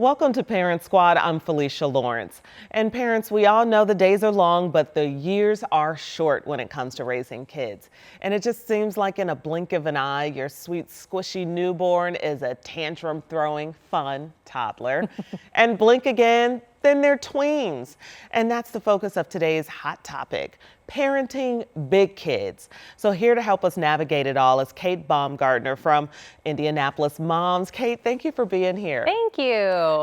Welcome to Parent Squad. I'm Felicia Lawrence. And parents, we all know the days are long, but the years are short when it comes to raising kids. And it just seems like in a blink of an eye, your sweet, squishy newborn is a tantrum-throwing, fun toddler. And blink again, then they're tweens. And that's the focus of today's hot topic, parenting big kids. So here to help us navigate it all is Kait Baumgartner from Indianapolis Moms. Kait, thank you for being here. Thank you.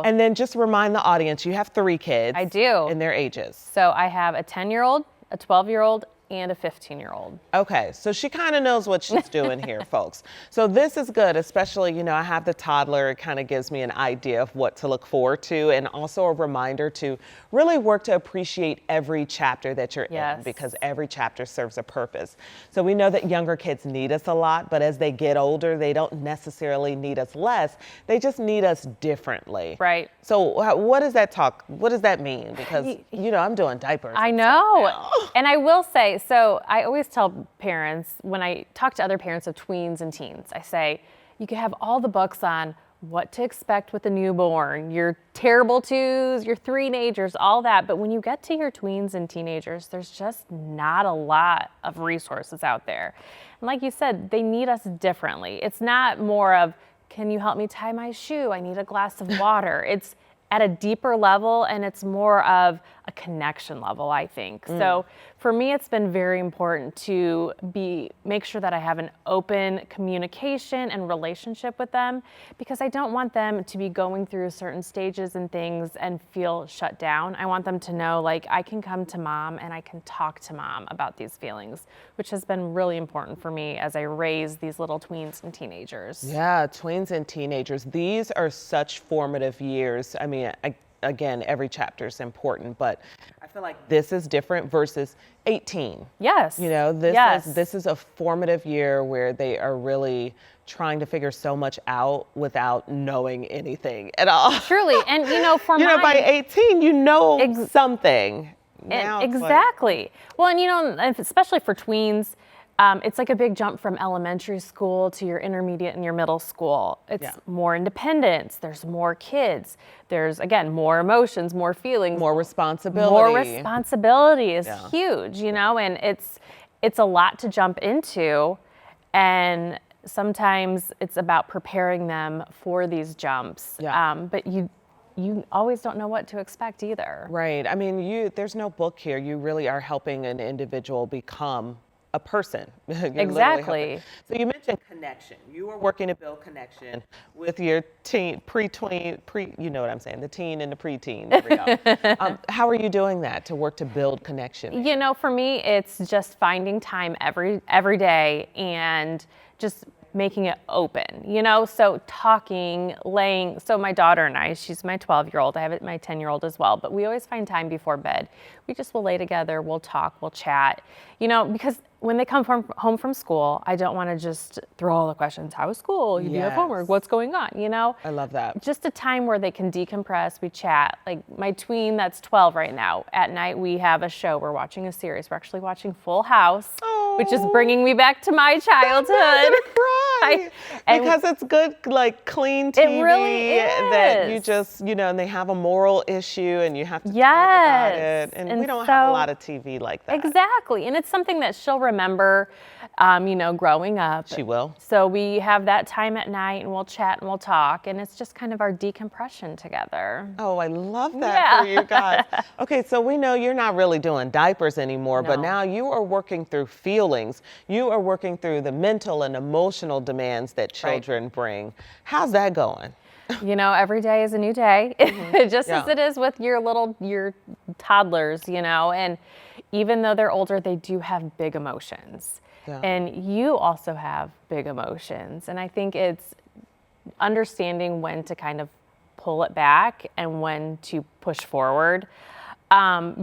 And then just remind the audience, you have 3 kids. I do. And their ages. So I have a 10-year-old, a 12-year-old, and a 15-year-old. Okay, so she kind of knows what she's doing here, folks. So this is good, especially, I have the toddler. It kind of gives me an idea of what to look forward to, and also a reminder to really work to appreciate every chapter that you're in, because every chapter serves a purpose. So we know that younger kids need us a lot, but as they get older, they don't necessarily need us less. They just need us differently. Right. So what does that mean? Because, I'm doing diapers. I know. And I will say, so I always tell parents, when I talk to other parents of tweens and teens, I say, you can have all the books on what to expect with a newborn, your terrible twos, your three-nagers, all that. But when you get to your tweens and teenagers, there's just not a lot of resources out there. And like you said, they need us differently. It's not more of, can you help me tie my shoe? I need a glass of water. It's at a deeper level, and it's more of a connection level, I think. So for me, it's been very important to make sure that I have an open communication and relationship with them, because I don't want them to be going through certain stages and things and feel shut down. I want them to know, like, I can come to mom and I can talk to mom about these feelings, which has been really important for me as I raise these little tweens and teenagers. Yeah, tweens and teenagers. These are such formative years. I mean, again, every chapter is important, but I feel like this is different versus 18. Yes. This is a formative year where they are really trying to figure so much out without knowing anything at all. Truly. And by 18, something. Exactly. Well, and especially for tweens, it's like a big jump from elementary school to your intermediate and your middle school. It's more independence. There's more kids. There's, again, more emotions, more feelings. More responsibility. More responsibility is huge, and it's a lot to jump into. And sometimes it's about preparing them for these jumps. But you always don't know what to expect either. Right. I mean, there's no book here. You really are helping an individual become a person. Exactly. So you mentioned connection. You are working to build connection with your teen, you know what I'm saying, the teen and the preteen. There we go. How are you doing that to work to build connection? For me, it's just finding time every day and just making it open, so talking, so my daughter and I, she's my 12-year-old, I have my 10-year-old as well, but we always find time before bed. We just will lay together, we'll talk, we'll chat, because when they come home from school, I don't want to just throw all the questions. How was school? You do have homework? What's going on? I love that. Just a time where they can decompress. We chat. Like my tween, that's 12 right now. At night, we have a show. We're watching a series. We're actually watching Full House, which is bringing me back to my childhood. I'm gonna cry. Because it's good, like clean TV. It really is. That you just, and they have a moral issue and you have to talk about it. And we don't have a lot of TV like that. Exactly. And it's something that she'll remember, growing up. She will. So we have that time at night and we'll chat and we'll talk, and it's just kind of our decompression together. Oh, I love that for you guys. Okay, so we know you're not really doing diapers anymore, but now you are working through feelings. You are working through the mental and emotional demands that children bring. How's that going? Every day is a new day, just as it is with your toddlers, and even though they're older, they do have big emotions. And you also have big emotions. And I think it's understanding when to kind of pull it back and when to push forward.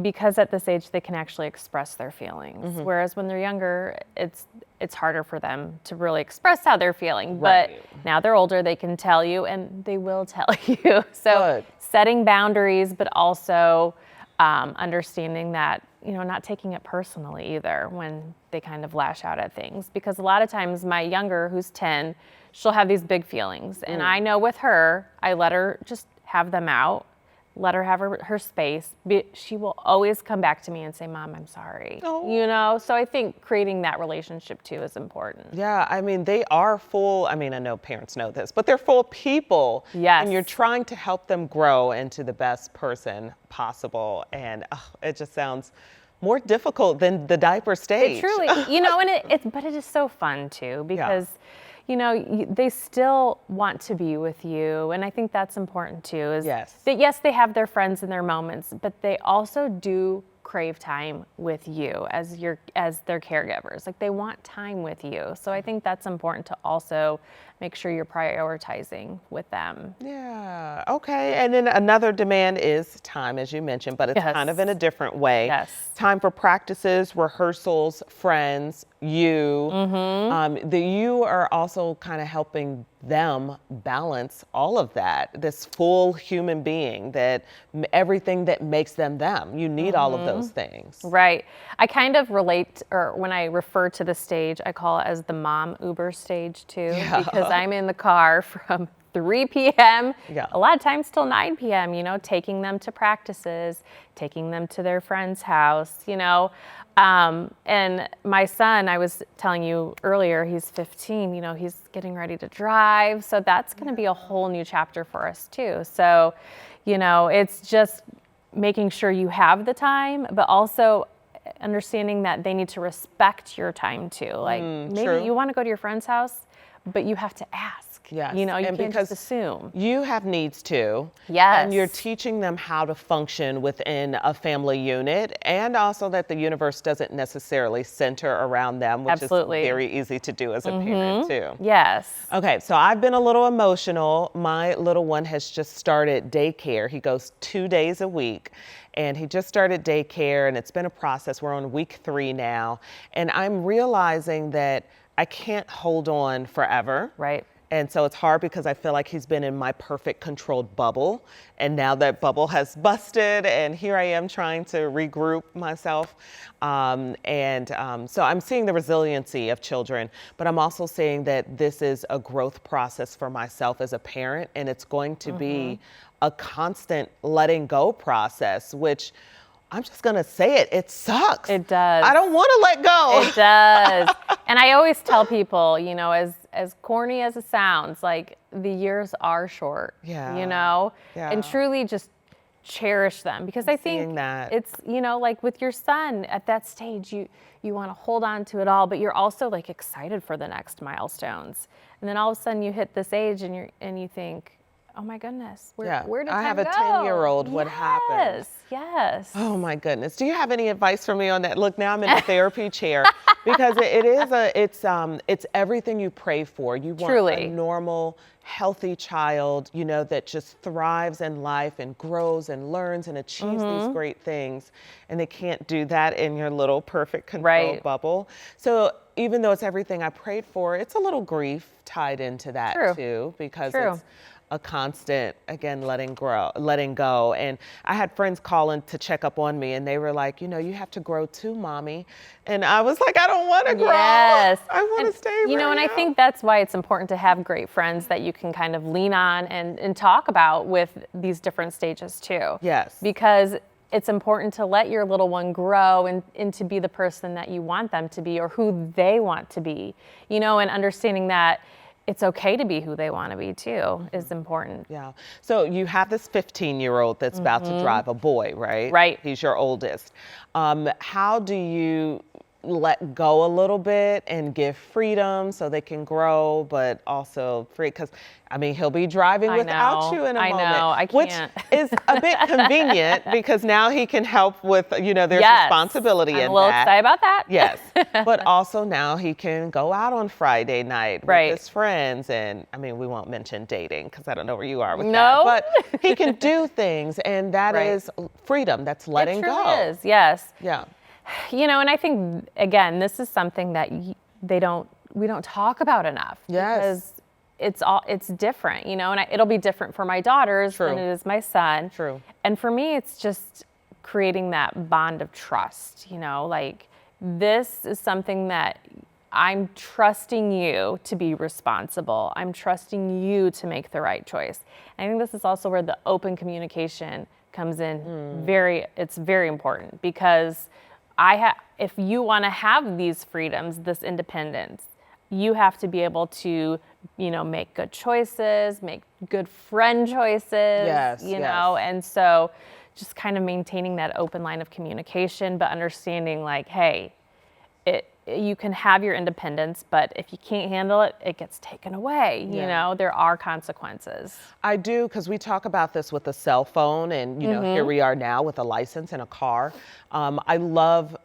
Because at this age, they can actually express their feelings. Whereas when they're younger, it's harder for them to really express how they're feeling. But now they're older, they can tell you, and they will tell you. So setting boundaries, but also understanding that, not taking it personally either when they kind of lash out at things. Because a lot of times my younger, who's 10, she'll have these big feelings. And I know with her, I let her just have them out, let her have her space. She will always come back to me and say, Mom, I'm sorry. Oh. So I think creating that relationship too is important. Yeah, I mean, they are full. I mean, I know parents know this, but they're full people. Yes. And you're trying to help them grow into the best person possible. And it just sounds more difficult than the diaper stage. It truly, and but it is so fun too, because they still want to be with you. And I think that's important too, is Yes. that yes, they have their friends and their moments, but they also do crave time with you as their caregivers. Like, they want time with you. So I think that's important to also make sure you're prioritizing with them. Yeah. Okay. And then another demand is time, as you mentioned, but it's kind of in a different way. Yes. Time for practices, rehearsals, friends, you. You are also kind of helping them balance all of that. This full human being, that everything that makes them them. You need all of those things. Right. I kind of relate, or when I refer to the stage, I call it as the mom Uber stage too, because I'm in the car from 3 p.m. A lot of times till 9 p.m., taking them to practices, taking them to their friend's house, and my son, I was telling you earlier, he's 15, he's getting ready to drive. So that's going to be a whole new chapter for us too. So, it's just making sure you have the time, but also understanding that they need to respect your time too. Like, maybe you want to go to your friend's house, but you have to ask. Yes. You and can't because just assume. You have needs too. Yes. And you're teaching them how to function within a family unit, and also that the universe doesn't necessarily center around them, which Absolutely. is very easy to do as a parent too. Yes. Okay, so I've been a little emotional. My little one has just started daycare. He goes 2 days a week. And he just started daycare, and it's been a process. We're on week 3 now. And I'm realizing that I can't hold on forever. Right. And so it's hard because I feel like he's been in my perfect controlled bubble. And now that bubble has busted, and here I am trying to regroup myself. So I'm seeing the resiliency of children, but I'm also seeing that this is a growth process for myself as a parent, and it's going to be a constant letting go process, which I'm just going to say it sucks. It does. I don't want to let go. It does. And I always tell people, as corny as it sounds, like, the years are short, and truly just cherish them, because I think that. It's, like with your son at that stage, you want to hold on to it all, but you're also like excited for the next milestones. And then all of a sudden you hit this age and you think, oh my goodness, where did time go? I have a 10-year-old. What happened? Yes. Oh my goodness. Do you have any advice for me on that? Look, now I'm in a therapy chair, because it's everything you pray for. You want Truly. a normal, healthy child, that just thrives in life and grows and learns and achieves these great things. And they can't do that in your little perfect controlled bubble. So even though it's everything I prayed for, it's a little grief tied into that too, because it's a constant, again, letting go. And I had friends calling to check up on me, and they were like, you have to grow too, mommy. And I was like, I don't want to grow. Yes. I want to stay and I think that's why it's important to have great friends that you can kind of lean on and talk about with these different stages too. Yes. Because it's important to let your little one grow and to be the person that you want them to be, or who they want to be, and understanding that it's okay to be who they want to be too is important. Yeah. So you have this 15-year-old that's about to drive, a boy, right? Right. He's your oldest. How do you let go a little bit and give freedom so they can grow, but also free? Because he'll be driving without you in a moment. I know, I can't. Which is a bit convenient, because now he can help with, there's responsibility in that. I'm a little excited about that. Yes. But also now he can go out on Friday night with his friends. And we won't mention dating, because I don't know where you are with that. But he can do things, and that is freedom. That's letting go. It truly is, yes. Yeah. And I think, again, this is something that we don't talk about enough. Yes. Because it's different, and it'll be different for my daughters than it is my son. True. And for me, it's just creating that bond of trust, like, this is something that I'm trusting you to be responsible. I'm trusting you to make the right choice. I think this is also where the open communication comes in. It's very important, because if you want to have these freedoms, this independence, you have to be able to, make good choices, make good friend choices, know, and so just kind of maintaining that open line of communication, but understanding like, hey, you can have your independence, but if you can't handle it, it gets taken away. You know, there are consequences. I do, because we talk about this with a cell phone, and here we are now with a license in a car. I love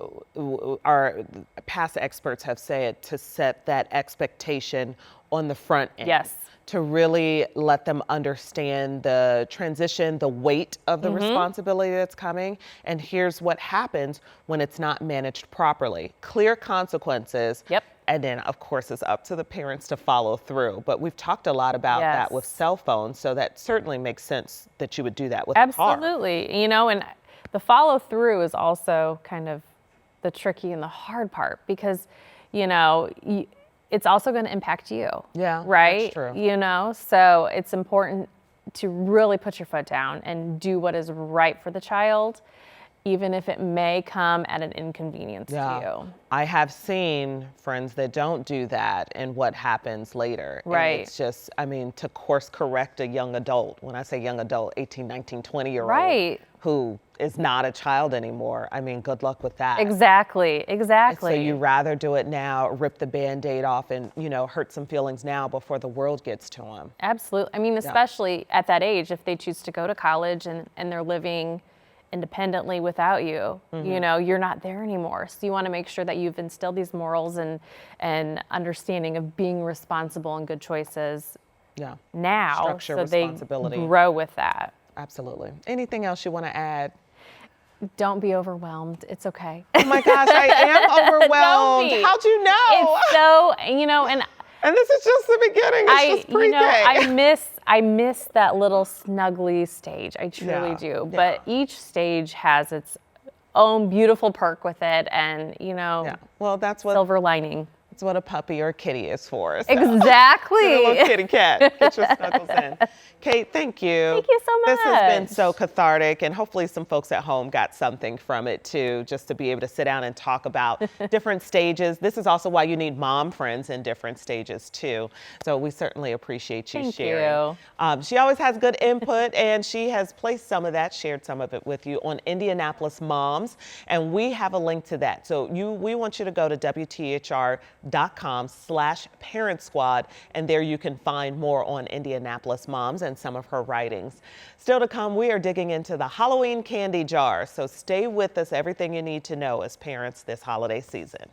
our past experts have said to set that expectation on the front end. Yes. To really let them understand the transition, the weight of the responsibility that's coming. And here's what happens when it's not managed properly. Clear consequences. Yep. And then, of course, it's up to the parents to follow through. But we've talked a lot about that with cell phones, so that certainly makes sense that you would do that with a car. Absolutely. And the follow through is also kind of the tricky and the hard part, because, it's also going to impact you. Yeah, right? that's true. So it's important to really put your foot down and do what is right for the child, even if it may come at an inconvenience to you. I have seen friends that don't do that, and what happens later. Right. And it's just, to course correct a young adult. When I say young adult, 18, 19, 20-year-old. Right. Who is not a child anymore. Good luck with that. Exactly. So you rather do it now, rip the Band-Aid off, and, hurt some feelings now before the world gets to them. Absolutely. Especially at that age, if they choose to go to college and they're living independently without you, you're not there anymore. So you want to make sure that you've instilled these morals and understanding of being responsible and good choices now. Structure, so responsibility. They grow with that. Absolutely. Anything else you want to add? Don't be overwhelmed. It's okay. Oh my gosh, I am overwhelmed. Don't be. How'd you know? It's so, And this is just the beginning. It's just pre-K. I miss that little snuggly stage. I truly do. But each stage has its own beautiful perk with it, and Well, that's what silver lining. It's what a puppy or a kitty is for. So. Exactly. A little kitty cat. Get your snuggles in. Kait, thank you. Thank you so much. This has been so cathartic, and hopefully some folks at home got something from it too, just to be able to sit down and talk about different stages. This is also why you need mom friends in different stages too. So we certainly appreciate you sharing. Thank you. She always has good input, and she has placed some of that, shared some of it with you on Indianapolis Moms, and we have a link to that. So we want you to go to WTHR.com/Parent Squad, and there you can find more on Indianapolis Moms and some of her writings. Still to come, we are digging into the Halloween candy jar, so stay with us. Everything you need to know as parents this holiday season.